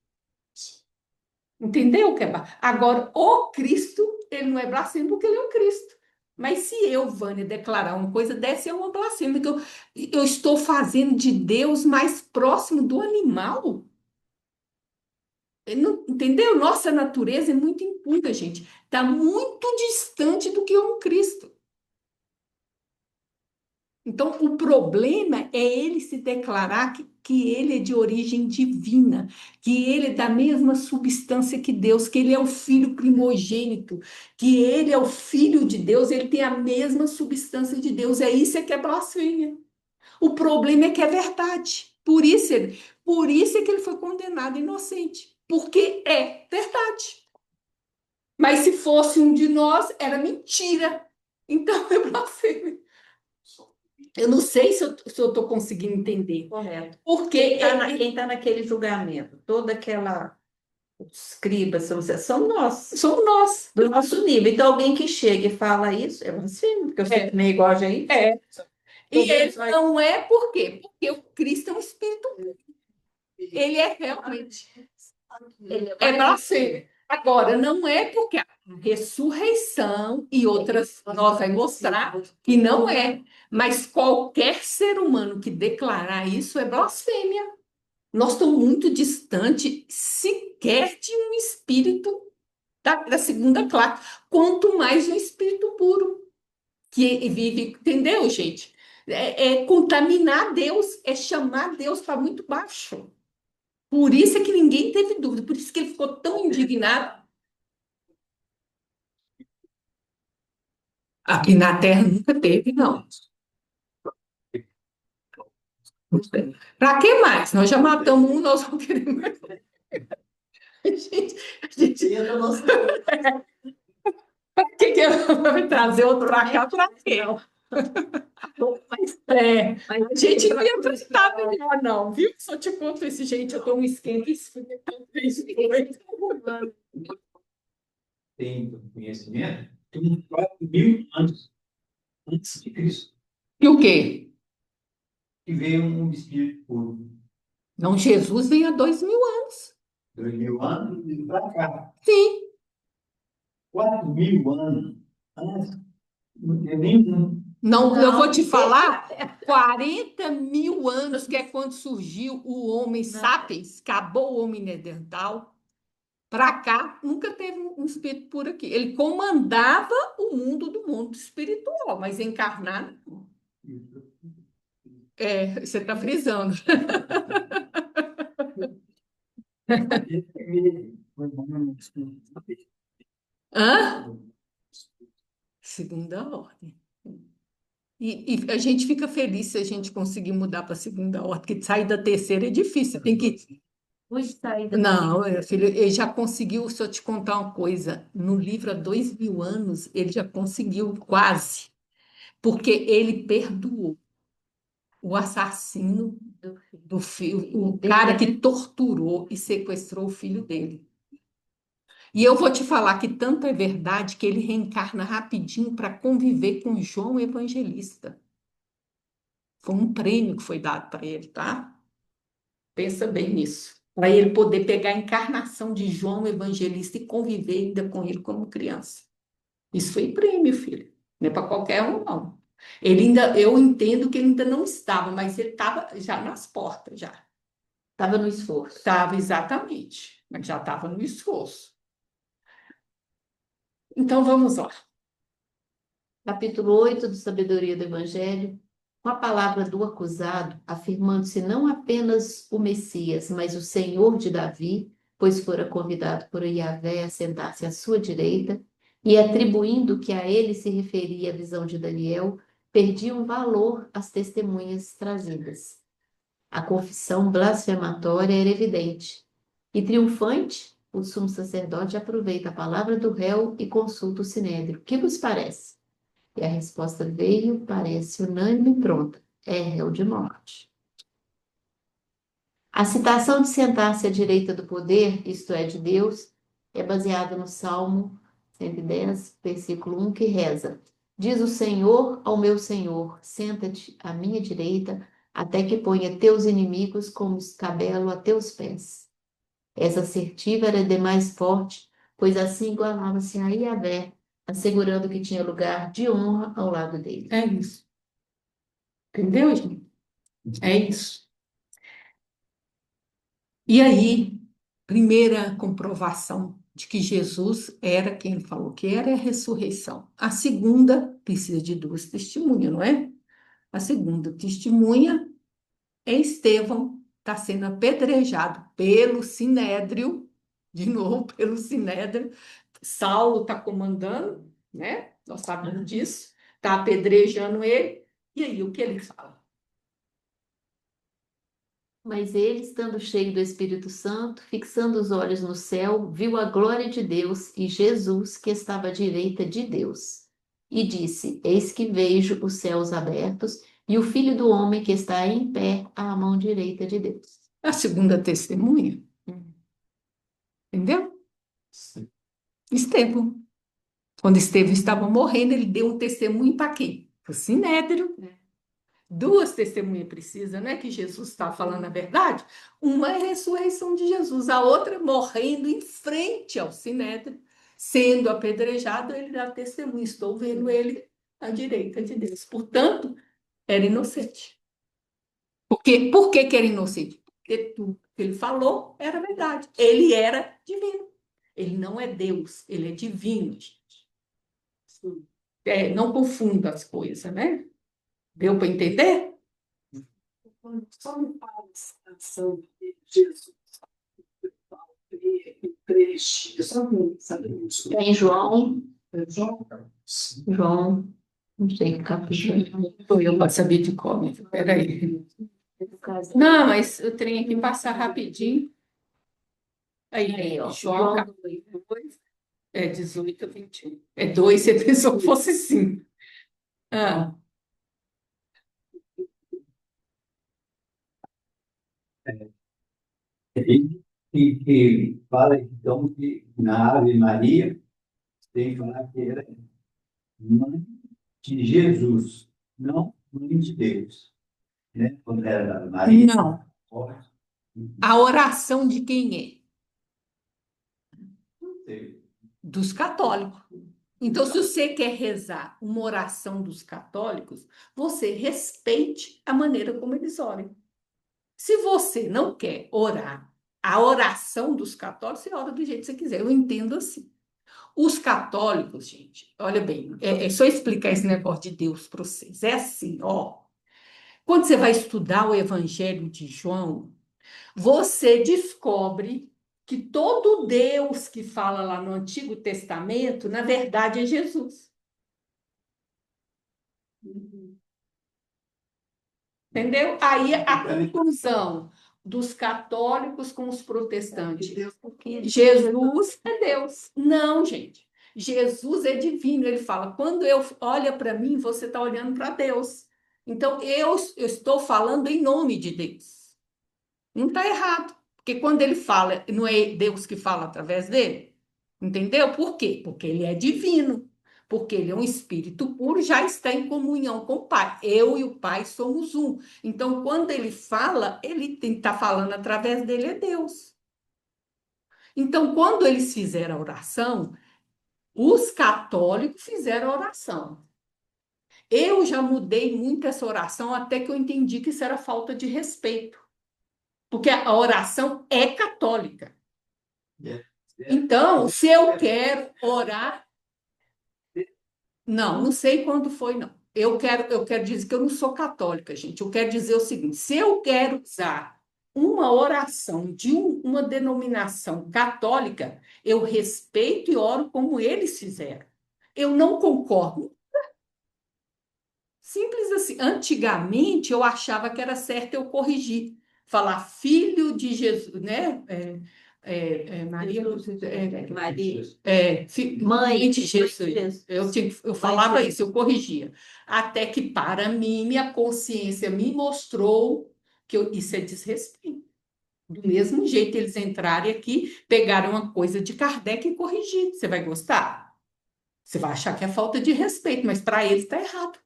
Entendeu, Keba? Agora, o Cristo, ele não é blasfemo porque ele é o Cristo. Mas se eu, Vânia, declarar uma coisa dessa, é uma blasfêmia, que eu estou fazendo de Deus mais próximo do animal. Entendeu? Nossa natureza é muito impura, gente. Está muito distante do que é um Cristo. Então, o problema é ele se declarar que ele é de origem divina, que ele é da mesma substância que Deus, que ele é o filho primogênito, que ele é o filho de Deus, ele tem a mesma substância de Deus. É isso que é blasfêmia. O problema é que é verdade. Por isso é que ele foi condenado inocente, porque é verdade. Mas se fosse um de nós, era mentira. Então é blasfêmia. Eu não sei se eu estou conseguindo entender. Correto. Porque Quem tá naquele julgamento, toda aquela os escribas, são nós, somos nós. do nosso nível. Então, alguém que chega e fala isso, é blasfêmia, porque eu sei que nem igual a gente. É. E ele Vai- não é por quê? Porque o Cristo é um espírito puro. Ele é realmente. É blasfêmia. Agora, não é porque a ressurreição e outras nós vai mostrar que não é. Mas qualquer ser humano que declarar isso é blasfêmia. Nós estamos muito distante sequer de um espírito da segunda classe, quanto mais um espírito puro que vive, entendeu, gente? É contaminar Deus, é chamar Deus para muito baixo. Por isso é que ninguém teve dúvida, por isso que ele ficou tão indignado. Aqui na Terra nunca teve, não. Para que mais? Nós já matamos um, nós não queremos mais. Para que vai trazer outro para cá? Para quê? A gente não ia prestar melhor, não, viu? Só te conto esse, gente, eu dou um esquema, isso foi tem conhecimento, tem uns 4.000 anos antes de Cristo, E o quê? que veio um espírito puro. Não, Jesus veio há 2000 anos. 2.000 anos e para cá. Sim. 4.000 anos antes, não tem nenhum. Não, eu vou te falar, 40.000 anos, que é quando surgiu o Homo sapiens, acabou o homem neandertal, para cá, nunca teve um espírito por aqui. Ele comandava o mundo do mundo espiritual, mas encarnar, não. Você está frisando. Hã? Segunda ordem. E a gente fica feliz se a gente conseguir mudar para a segunda ordem, porque sair da terceira é difícil. Tem que. Hoje sair da Não, filho, ele já conseguiu, se eu te contar uma coisa, no livro há 2000 anos, ele já conseguiu quase, porque ele perdoou o assassino do filho, o cara que torturou e sequestrou o filho dele. E eu vou te falar que tanto é verdade que ele reencarna rapidinho para conviver com João Evangelista. Foi um prêmio que foi dado para ele, tá? Pensa bem nisso. Para ele poder pegar a encarnação de João Evangelista e conviver ainda com ele como criança. Isso foi prêmio, filho. Não é para qualquer um, não. Eu entendo que ele ainda não estava, mas ele estava já nas portas, já. Estava no esforço. Estava exatamente, mas já estava no esforço. Então vamos lá. Capítulo 8 do Sabedoria do Evangelho, com a palavra do acusado, afirmando-se não apenas o Messias, mas o Senhor de Davi, pois fora convidado por Yahvé a sentar-se à sua direita, e atribuindo que a ele se referia a visão de Daniel, perdiam valor as testemunhas trazidas. A confissão blasfematória era evidente, e triunfante, o sumo sacerdote aproveita a palavra do réu e consulta o sinédrio. Que vos parece? E a resposta veio, parece unânime e pronta. É réu de morte. A citação de sentar-se à direita do poder, isto é, de Deus, é baseada no Salmo 110, versículo 1, que reza: Diz o Senhor ao meu Senhor, senta-te à minha direita, até que ponha teus inimigos como escabelo a teus pés. Essa assertiva era demais forte, pois assim igualava-se a Yahvé, assegurando que tinha lugar de honra ao lado dele. É isso. Entendeu, gente? É isso. E aí, primeira comprovação de que Jesus era quem ele falou que era, é a ressurreição. A segunda precisa de duas testemunhas, não é? A segunda testemunha é Estevão, está sendo apedrejado pelo Sinédrio, de novo pelo Sinédrio. Saulo está comandando, né? Nós sabemos disso, está apedrejando ele. E aí, o que ele fala? Mas ele, estando cheio do Espírito Santo, fixando os olhos no céu, viu a glória de Deus e Jesus, que estava à direita de Deus. E disse: Eis que vejo os céus abertos e o Filho do Homem que está em pé à mão direita de Deus. A segunda testemunha, Hum. entendeu? Estevão. Quando Estevão estava morrendo, ele deu um testemunho para quem? Para o Sinédrio. Duas testemunhas precisa, não é que Jesus está falando a verdade? Uma é a ressurreição de Jesus, a outra morrendo em frente ao Sinédrio, sendo apedrejado, ele dá testemunho. Estou vendo ele à direita de Deus. Portanto, era inocente. Por que que era inocente? Porque tudo que ele falou era verdade. Ele era divino. Ele não é Deus, ele é divino, gente. Não confunda as coisas, né? Deu para entender? Só me fala a citação de Jesus. Trecho, só não sabe isso. Em João, João, João, não sei que capítulo. Eu posso saber de cor, espera aí. Não, mas o trem aqui passa rapidinho. Aí, Ó, João João capítulo 2, 18 a 21. É 2 se a pessoa fosse 5. Ah, Ele que fala, então, que na Ave Maria tem que falar que era mãe de Jesus, não mãe de Deus. Né? Quando era da Maria, não. A oração de quem é? Dos católicos. Então, se você quer rezar uma oração dos católicos, você respeite a maneira como eles oram. Se você não quer orar a oração dos católicos, você ora do jeito que você quiser. Eu entendo assim. Os católicos, gente, olha bem, é só explicar esse negócio de Deus para vocês. É assim, ó. Quando você vai estudar o Evangelho de João, você descobre que todo Deus que fala lá no Antigo Testamento, na verdade, é Jesus. Entendeu? Aí a conclusão dos católicos com os protestantes. Jesus é Deus. Não, gente. Jesus é divino. Ele fala: quando eu olha para mim, você está olhando para Deus. Então, eu estou falando em nome de Deus. Não está errado. Porque quando ele fala, não é Deus que fala através dele? Entendeu? Por quê? Porque ele é divino. Porque ele é um espírito puro, já está em comunhão com o Pai. Eu e o Pai somos um. Então, quando ele fala, ele está falando através dele, é Deus. Então, quando eles fizeram a oração, os católicos fizeram a oração. Eu já mudei muito essa oração até que eu entendi que isso era falta de respeito. Porque a oração é católica. Então, se eu quero orar. Não sei quando foi, não. Eu quero dizer que eu não sou católica, gente. Eu quero dizer o seguinte: se eu quero usar uma oração de uma denominação católica, eu respeito e oro como eles fizeram. Eu não concordo. Simples assim. Antigamente, eu achava que era certo eu corrigir. Falar filho de Jesus, né? Maria, Maria, mãe de Jesus. Jesus. Eu falava isso, eu corrigia. Até que, para mim, minha consciência me mostrou que isso é desrespeito. Do mesmo jeito, eles entrarem aqui, pegaram uma coisa de Kardec e corrigir. Você vai gostar? Você vai achar que é falta de respeito, mas para eles está errado.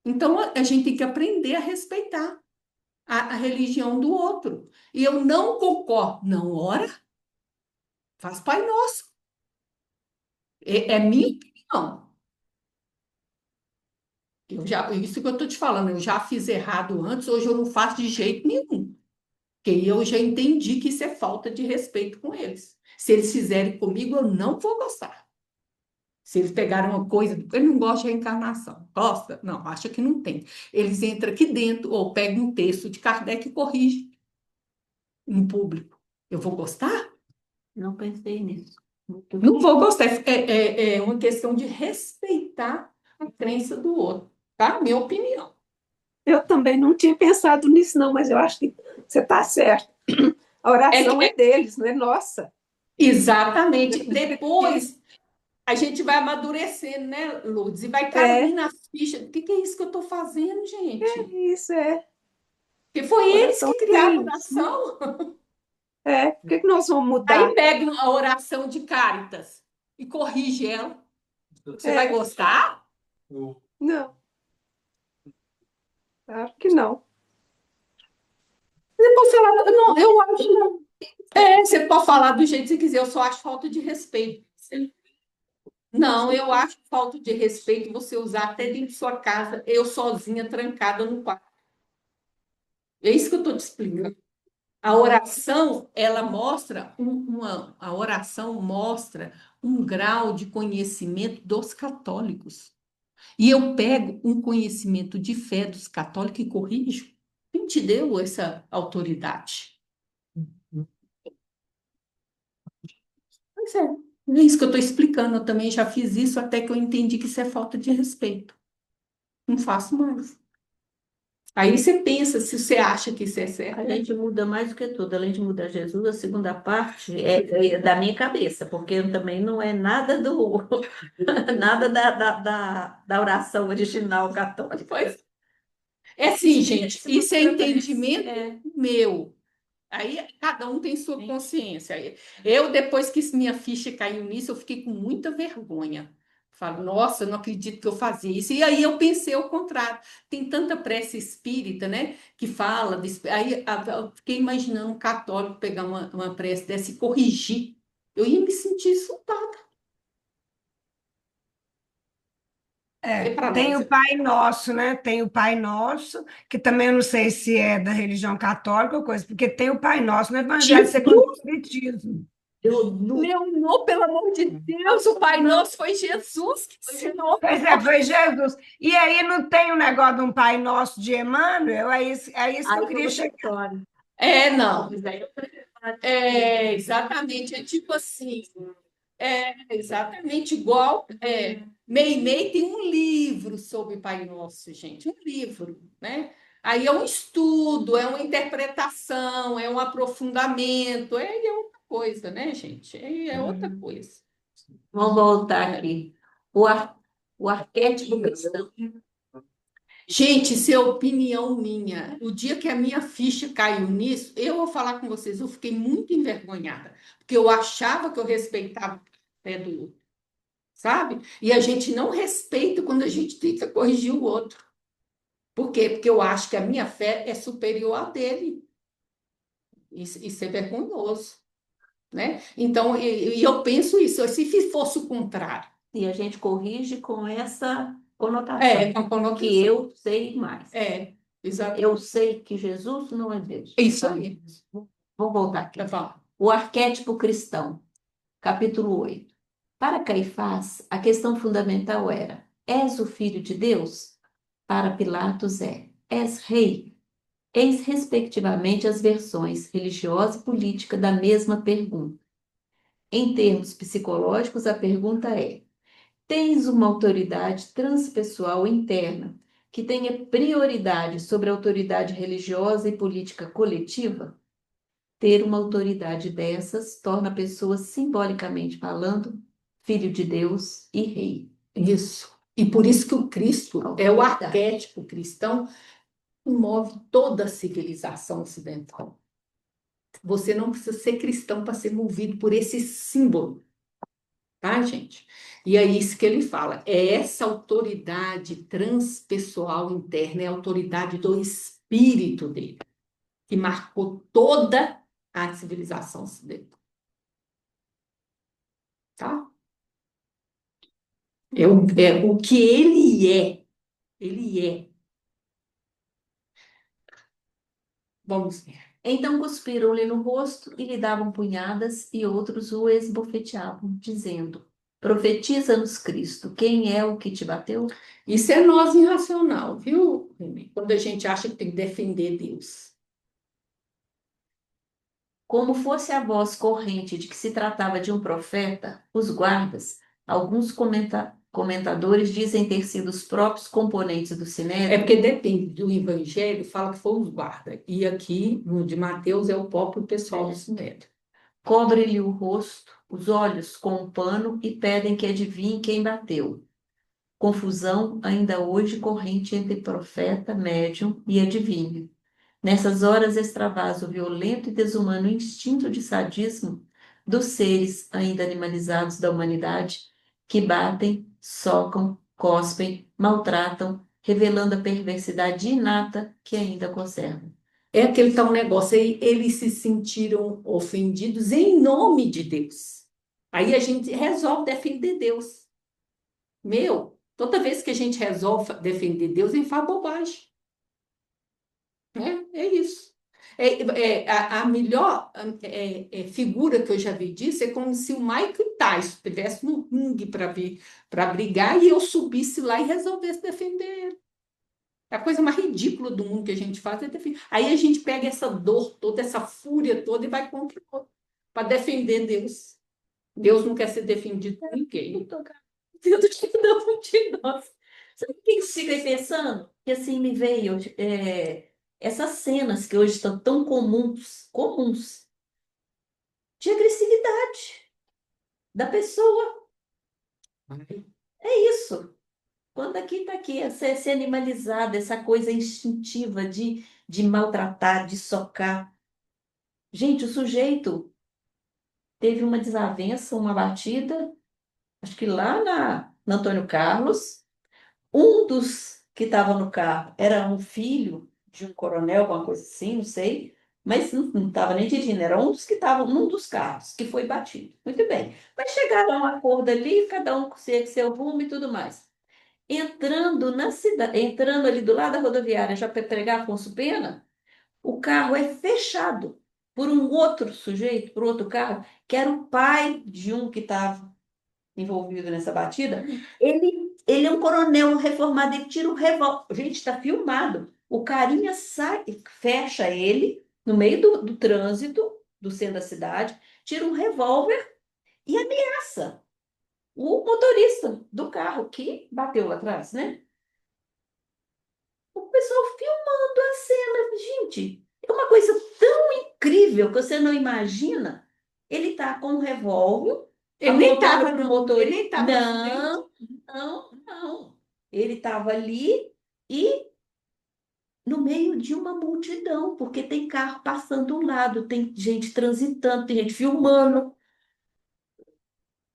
Então, a gente tem que aprender a respeitar a religião do outro. E eu não concordo. Não ora, faz Pai Nosso. É minha opinião. Isso que eu estou te falando, eu já fiz errado antes, hoje eu não faço de jeito nenhum. Porque eu já entendi que isso é falta de respeito com eles. Se eles fizerem comigo, eu não vou gostar. Se eles pegaram uma coisa, ele não gosta de reencarnação. Gosta? Não, acha que não tem. Eles entram aqui dentro ou pegam um texto de Kardec e corrigem no público. Eu vou gostar? Não pensei nisso. Muito Não bem. vou gostar. É uma questão de respeitar a crença do outro, tá? Minha opinião. Eu também não tinha pensado nisso, não, mas eu acho que você está certo. A É, oração que- é é- deles, não é nossa. exatamente. Depois a gente vai amadurecendo, né, Lourdes? E vai É, caindo as fichas. O que que é isso que eu estou fazendo, gente? isso é. Porque foi eles Oração que criaram a deles. oração. É, por que que nós vamos Aí mudar? pega a oração de Cáritas e corrige ela. Você vai É, gostar? não, claro que não. Você pode falar, não, eu acho. Você pode falar do jeito que você quiser, eu só acho falta de respeito. Não, eu acho falta de respeito você usar até dentro de sua casa, eu sozinha, trancada no quarto. É isso que eu estou te explicando. A oração, ela mostra a oração mostra um grau de conhecimento dos católicos. E eu pego um conhecimento de fé dos católicos e corrijo. Quem te deu essa autoridade? Pois é. É isso que eu estou explicando. Eu também já fiz isso até que eu entendi que isso é falta de respeito. Não faço mais. Aí você pensa se você acha que isso é certo, A né? gente muda mais do que tudo. Além de mudar Jesus, a segunda parte é da minha cabeça, porque também não é nada nada da oração original católica. Pois é assim, gente. Se Isso é você parece- entendimento é, meu. Aí cada um tem sua sim. consciência. Eu, depois que minha ficha caiu nisso, eu fiquei com muita vergonha. Falo, nossa, eu não acredito que eu fazia isso. E aí eu pensei ao contrário. Tem tanta prece espírita, né, que fala. Eu fiquei imaginando um católico pegar uma prece dessa e corrigir. Eu ia me sentir insultada. E É, para tem nós. o Pai Nosso, né? Tem o Pai Nosso, que também eu não sei se é da religião católica ou coisa, porque tem o Pai Nosso no Evangelho segundo o Jesus, Espiritismo. Leonor, pelo amor de Deus, o Pai Nosso foi Jesus que ensinou. Pois é, foi Jesus. E aí não tem o negócio de um Pai Nosso de Emmanuel, é isso que eu Aí foi queria outra chegar. história. Não. Mas aí eu falei, Exatamente. É tipo assim. Exatamente igual. Meimei tem um livro sobre Pai Nosso, gente. Um livro, né? Aí é um estudo, é uma interpretação, é um aprofundamento. É outra coisa, né, gente? É outra coisa. vamos voltar aqui. O, ar, o arquétipo cristão. Gente, isso é opinião minha. O dia que a minha ficha caiu nisso, eu vou falar com vocês, eu fiquei muito envergonhada, porque eu achava que eu respeitava a fé do outro, sabe? E a gente não respeita quando a gente tenta corrigir o outro. Por quê? Porque eu acho que a minha fé é superior à dele. Isso é vergonhoso, né? Então, e eu penso isso, se fosse o contrário. E a gente corrige com essa conotação, Com a que conotação. eu sei mais. Exato. Eu sei que Jesus não é Deus. É isso Tá? aí. Vamos voltar aqui. Vai falar. O arquétipo cristão, capítulo 8. Para Caifás, a questão fundamental era: és o filho de Deus? Para Pilatos és rei? Eis, respectivamente, as versões religiosa e política da mesma pergunta. Em termos psicológicos, a pergunta é: tens uma autoridade transpessoal interna que tenha prioridade sobre a autoridade religiosa e política coletiva? Ter uma autoridade dessas torna a pessoa, simbolicamente falando, filho de Deus e rei. Isso. E por isso que o Cristo é o Autoridade. arquétipo cristão que move toda a civilização ocidental. Você não precisa ser cristão para ser movido por esse símbolo, tá, gente? E é isso que ele fala. É essa autoridade transpessoal interna, é a autoridade do espírito dele, que marcou toda a civilização ocidental, tá? É o que ele é. Ele é. Vamos ver. Então cuspiram-lhe no rosto e lhe davam punhadas, e outros o esbofeteavam, dizendo: Profetiza-nos, Cristo, quem é o que te bateu? Isso é nós irracional, viu, Renê? Quando a gente acha que tem que defender Deus. Como fosse a voz corrente de que se tratava de um profeta, os guardas, alguns comentadores dizem ter sido os próprios componentes do É Sinédrio, porque depende do evangelho, fala que foi os guardas. E aqui, no de Mateus, é o próprio pessoal do Sinédrio. cobre-lhe o rosto, os olhos com um pano e pedem que adivinhe quem bateu. Confusão ainda hoje corrente entre profeta, médium e adivinho. Nessas horas extravasa o violento e desumano instinto de sadismo dos seres ainda animalizados da humanidade, que batem, socam, cospem, maltratam, revelando a perversidade inata que ainda conservam. É aquele tal negócio aí, eles se sentiram ofendidos em nome de Deus. Aí a gente resolve defender Deus. Meu, toda vez que a gente resolve defender Deus, a gente faz bobagem. É isso. A melhor figura que eu já vi disso é como se o Mike Tyson estivesse no ringue para brigar e eu subisse lá e resolvesse defender ele. A coisa mais ridícula do mundo que a gente faz é defender. Aí a gente pega essa dor toda, essa fúria toda e vai contra o outro para defender Deus. Deus não quer ser defendido por ninguém. Deus te dá um de nós. Sabe o que eu fiquei pensando? Que assim me veio essas cenas que hoje estão tão comuns, de agressividade da pessoa. É isso. Quando aqui está aqui, ser animalizada, essa coisa instintiva de maltratar, de socar. Gente, o sujeito teve uma desavença, uma batida, acho que lá na Antônio Carlos. Um dos que estava no carro era um filho de um coronel, alguma coisa assim, não sei, mas não estava nem dirigindo, era um dos que estavam num dos carros que foi batido. Muito bem. Mas chegaram a um acordo ali, cada um com seu rumo e tudo mais. Entrando na cidade, entrando ali do lado da rodoviária, já para pegar Afonso Pena, o carro é fechado por um outro sujeito, por outro carro, que era o pai de um que estava envolvido nessa batida. Ele é um coronel reformado, ele tira o revólver. Gente, está filmado. O carinha sai, fecha ele no meio do trânsito, do centro da cidade, tira um revólver e ameaça o motorista do carro que bateu lá atrás, né? O pessoal filmando a cena, gente, é uma coisa tão incrível que você não imagina. Ele tá com um revólver Ele nem apontado estava para o ele nem motorista. estava no acidente. Não. Ele estava ali e no meio de uma multidão, porque tem carro passando do lado, tem gente transitando, tem gente filmando.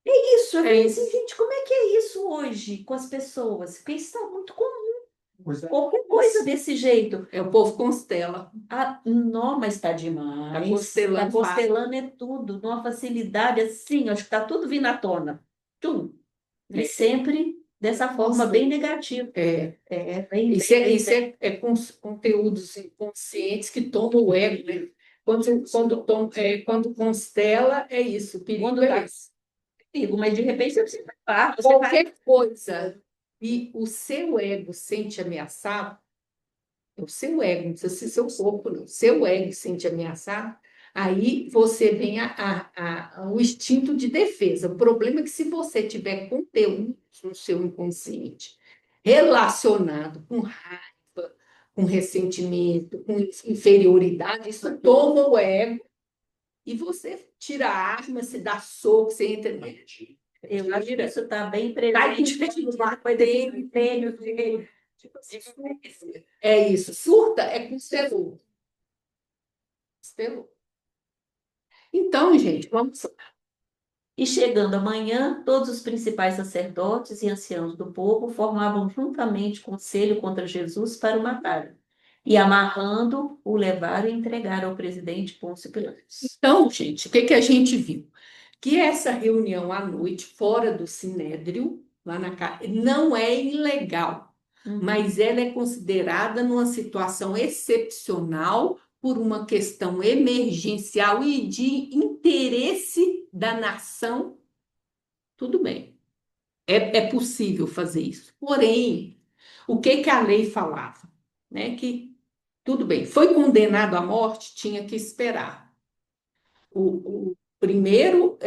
É isso, eu É falei assim, isso. gente, como é que é isso hoje com as pessoas? Porque isso está muito comum. Pois é. Qualquer coisa desse jeito. É o povo constela. Ah, não, mas está Tá demais. constelando Está constelando é tudo, numa facilidade assim, acho que está tudo vindo à tona. Tudo. E É. sempre dessa forma bem negativa. É. Bem, Isso é conteúdos inconscientes que tomam o ego, né? Quando constela, é isso. O perigo Quando é tá esse. comigo, mas de repente você precisa falar, você vai. Qualquer coisa e o seu ego sente ameaçado, é o seu ego, não precisa ser seu corpo, não. Seu ego se sente ameaçado, aí você vem o instinto de defesa. O problema é que se você tiver conteúdo no seu inconsciente relacionado com raiva, com ressentimento, com inferioridade, isso toma o ego e você tira a arma, se dá soco, você entra. Eu acho que isso está bem Cai presente de na coisa de império, É isso. Surta é constelou. Constelou. Então, gente, vamos. E chegando amanhã, todos os principais sacerdotes e anciãos do povo formavam juntamente conselho contra Jesus para o matar. E amarrando, o levaram e entregaram ao presidente Pôncio Pilatos. Então, gente, o que a gente viu? Que essa reunião à noite, fora do Sinédrio, lá na casa, não é ilegal, mas ela é considerada numa situação excepcional por uma questão emergencial e de interesse da nação. Tudo bem. É possível fazer isso. Porém, o que que a lei falava? Né? Que tudo bem, foi condenado à morte, tinha que esperar o primeiro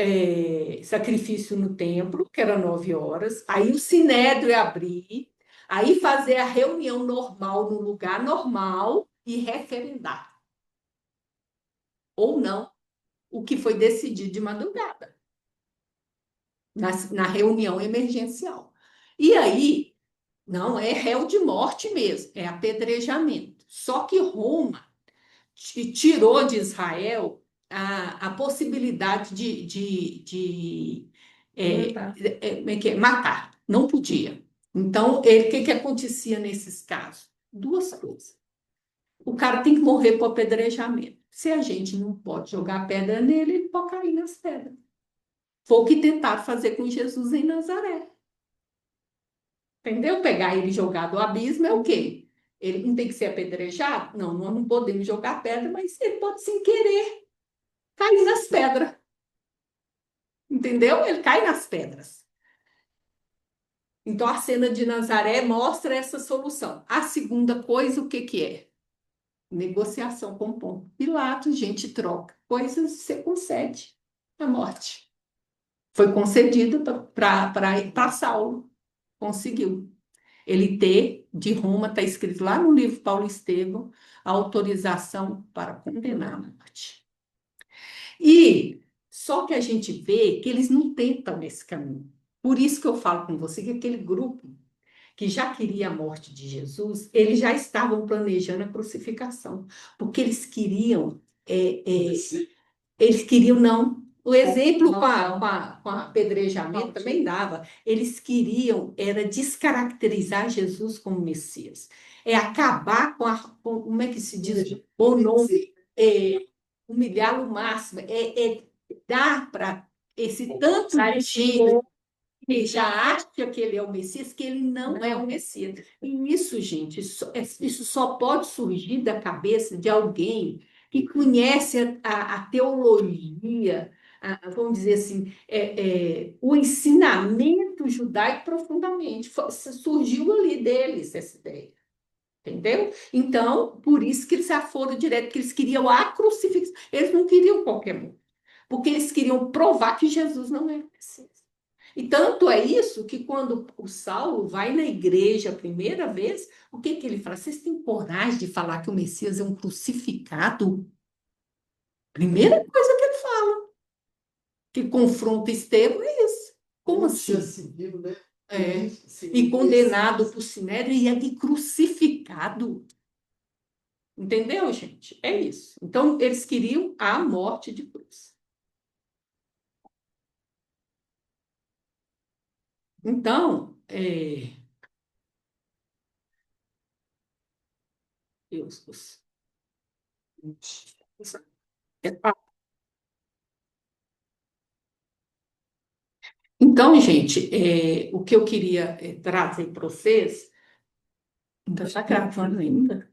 sacrifício no templo, que era 9 horas, aí o sinédrio ia abrir, aí fazer a reunião normal no lugar normal e referendar, ou não, o que foi decidido de madrugada, na reunião emergencial. E aí, não é réu de morte mesmo, é apedrejamento. Só que Roma tirou de Israel a possibilidade Matar. como é que é? Matar. Não podia. Então, o que que acontecia nesses casos? Duas coisas. O cara tem que morrer por apedrejamento. Se a gente não pode jogar pedra nele, ele pode cair nas pedras. Foi o que tentaram fazer com Jesus em Nazaré. Entendeu? Pegar ele e jogar do abismo é o quê? Ele não tem que ser apedrejado? Não, nós não podemos jogar pedra, mas ele pode, sem querer, cair nas pedras. Entendeu? Ele cai nas pedras. Então, a cena de Nazaré mostra essa solução. A segunda coisa, o que que é? Negociação com Pôncio Pilatos, gente troca coisas, você concede a morte. Foi concedida para Saulo. Conseguiu. Ele ter, de Roma, está escrito lá no livro Paulo Estevão, a autorização para condenar a morte. E só que a gente vê que eles não tentam nesse caminho. Por isso que eu falo com você que aquele grupo que já queria a morte de Jesus, eles já estavam planejando a crucificação, porque eles queriam não. O exemplo com a apedrejamento também dava. Eles queriam era descaracterizar Jesus como Messias. É acabar como é que se diz? O nome, humilhá-lo o máximo. É dar para esse tanto de gente que já acha que ele é o Messias, que ele não é o Messias. E isso, gente, isso só pode surgir da cabeça de alguém que conhece a teologia, vamos dizer assim, o ensinamento judaico profundamente. Surgiu ali deles essa ideia. Entendeu? Então, por isso que eles já foram direto, porque eles queriam a crucifixão. Eles não queriam qualquer um, porque eles queriam provar que Jesus não é o Messias. E tanto é isso que quando o Saulo vai na igreja a primeira vez, o que que ele fala? Vocês têm coragem de falar que o Messias é um crucificado? Primeira coisa que ele fala, que confronta Estevão é isso. Como assim? Civil, né? É. E condenado por sinédrio e ali crucificado. Entendeu, gente? É isso. Então, eles queriam a morte de cruz. Então, Deus do céu. Então, gente, o que eu queria trazer para vocês. Ainda está gravando ainda?